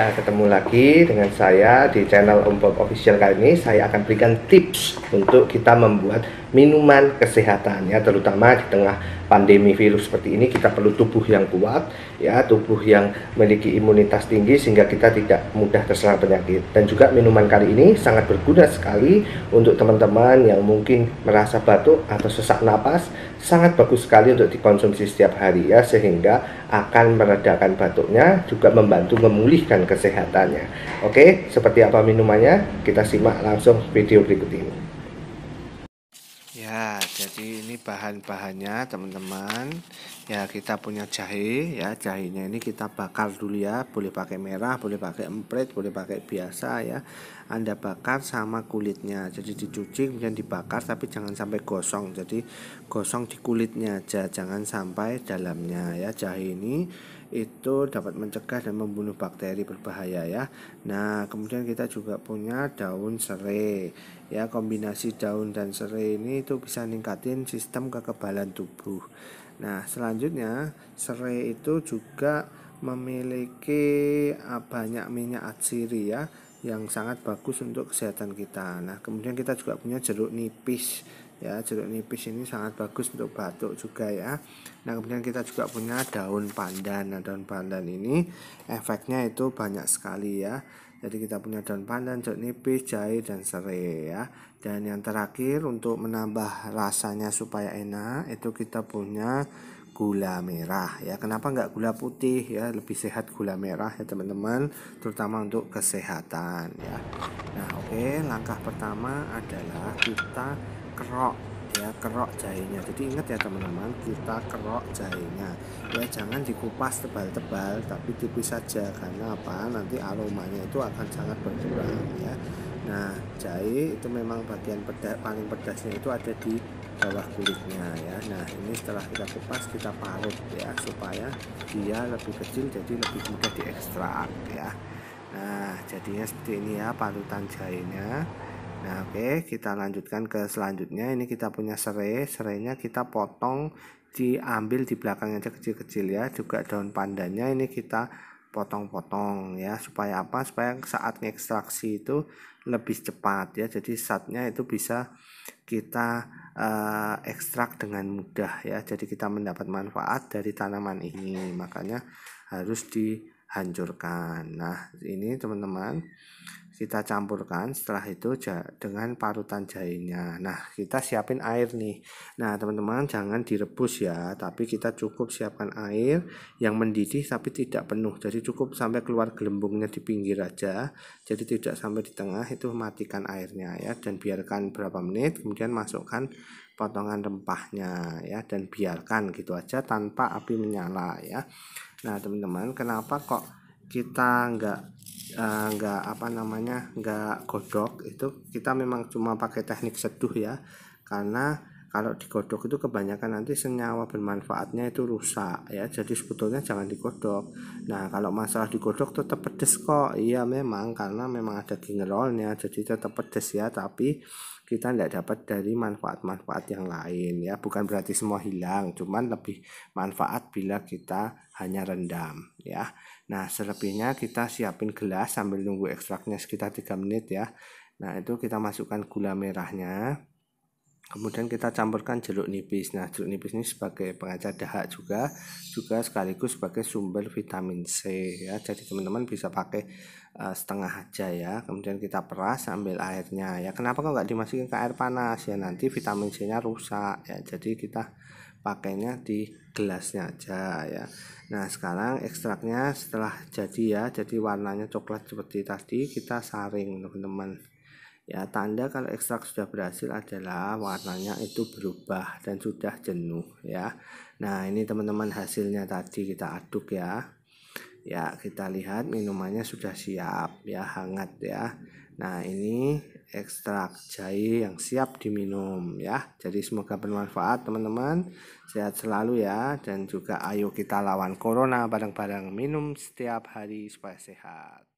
Ya, ketemu lagi dengan saya di channel Om Bob Official. Kali ini saya akan berikan tips untuk kita membuat minuman kesehatan ya, terutama di tengah pandemi virus seperti ini. Kita perlu tubuh yang kuat ya, tubuh yang memiliki imunitas tinggi sehingga kita tidak mudah terserang penyakit. Dan juga minuman kali ini sangat berguna sekali untuk teman-teman yang mungkin merasa batuk atau sesak napas. Sangat bagus sekali untuk dikonsumsi setiap hari ya, sehingga akan meredakan batuknya, juga membantu memulihkan kesehatannya. Oke, seperti apa minumannya? Kita simak langsung video berikut ini. Ya, jadi ini bahan-bahannya teman-teman. Ya, kita punya jahe ya. Jahenya ini kita bakar dulu ya. Boleh pakai merah, boleh pakai emprit, boleh pakai biasa ya. Anda bakar sama kulitnya. Jadi dicuci kemudian dibakar, tapi jangan sampai gosong. Jadi gosong di kulitnya aja, jangan sampai dalamnya ya. Jahe ini itu dapat mencegah dan membunuh bakteri berbahaya ya. Nah, kemudian kita juga punya daun serai ya. Kombinasi daun dan serai ini itu bisa ningkatin sistem kekebalan tubuh. Nah, selanjutnya serai itu juga memiliki banyak minyak atsiri ya, yang sangat bagus untuk kesehatan kita. Nah, kemudian kita juga punya jeruk nipis ya. Jeruk nipis ini sangat bagus untuk batuk juga ya. Nah, kemudian kita juga punya daun pandan. Nah, daun pandan ini efeknya itu banyak sekali ya. Jadi kita punya daun pandan, jeruk nipis, jahe, dan serai ya. Dan yang terakhir untuk menambah rasanya supaya enak itu kita punya gula merah ya. Kenapa nggak gula putih ya? Lebih sehat gula merah ya teman-teman, terutama untuk kesehatan ya. Nah, oke, langkah pertama adalah kita kerok ya, kerok jahenya. Jadi ingat ya teman-teman, kita kerok jahenya ya, jangan dikupas tebal-tebal tapi tipis saja. Karena apa, nanti aromanya itu akan sangat berkurang ya. Nah, jahe itu memang bagian paling pedasnya itu ada di bawah kulitnya ya. Nah, ini setelah kita kupas kita parut ya, supaya dia lebih kecil jadi lebih mudah diekstrak ya. Nah, jadinya seperti ini ya parutan jahenya. Nah, oke, kita lanjutkan ke selanjutnya. Ini kita punya serai. Serainya kita potong, diambil di belakangnya aja kecil-kecil ya. Juga daun pandannya ini kita potong-potong ya. Supaya apa? Supaya saat ngekstraksi itu lebih cepat ya. Jadi zatnya itu bisa kita ekstrak dengan mudah ya. Jadi kita mendapat manfaat dari tanaman ini. Makanya harus dihancurkan. Nah, ini teman-teman kita campurkan setelah itu dengan parutan jahenya. Nah, kita siapin air nih. Nah, teman-teman jangan direbus ya, tapi kita cukup siapkan air yang mendidih tapi tidak penuh. Jadi cukup sampai keluar gelembungnya di pinggir aja. Jadi tidak sampai di tengah, itu matikan airnya ya, dan biarkan berapa menit, kemudian masukkan potongan rempahnya ya, dan biarkan gitu aja tanpa api menyala ya. Nah, teman-teman, kenapa kok kita nggak godok? Itu kita memang cuma pakai teknik seduh ya, karena kalau digodok itu kebanyakan nanti senyawa bermanfaatnya itu rusak ya. Jadi sebetulnya jangan digodok. Nah, kalau masalah digodok tetap pedes kok. Iya memang, karena memang ada gingerolnya jadi tetap pedes ya, tapi kita tidak dapat dari manfaat-manfaat yang lain ya. Bukan berarti semua hilang, cuman lebih manfaat bila kita hanya rendam ya. Nah, selebihnya kita siapin gelas sambil nunggu ekstraknya sekitar 3 menit ya. Nah, itu kita masukkan gula merahnya. Kemudian kita campurkan jeruk nipis. Nah, jeruk nipis ini sebagai pengacar dahak juga sekaligus sebagai sumber vitamin C ya. Jadi teman-teman bisa pakai setengah aja ya. Kemudian kita peras ambil airnya ya. Kenapa kok nggak dimasukin ke air panas ya? Nanti vitamin C-nya rusak ya. Jadi kita pakainya di gelasnya aja ya. Nah, sekarang ekstraknya setelah jadi ya, jadi warnanya coklat seperti tadi, kita saring teman-teman ya. Tanda kalau ekstrak sudah berhasil adalah warnanya itu berubah dan sudah jenuh ya. Nah, ini teman-teman hasilnya tadi kita aduk ya. Ya, kita lihat minumannya sudah siap ya, hangat ya. Nah, ini ekstrak jahe yang siap diminum ya. Jadi semoga bermanfaat teman-teman. Sehat selalu ya, dan juga ayo kita lawan corona bareng-bareng, minum setiap hari supaya sehat.